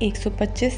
125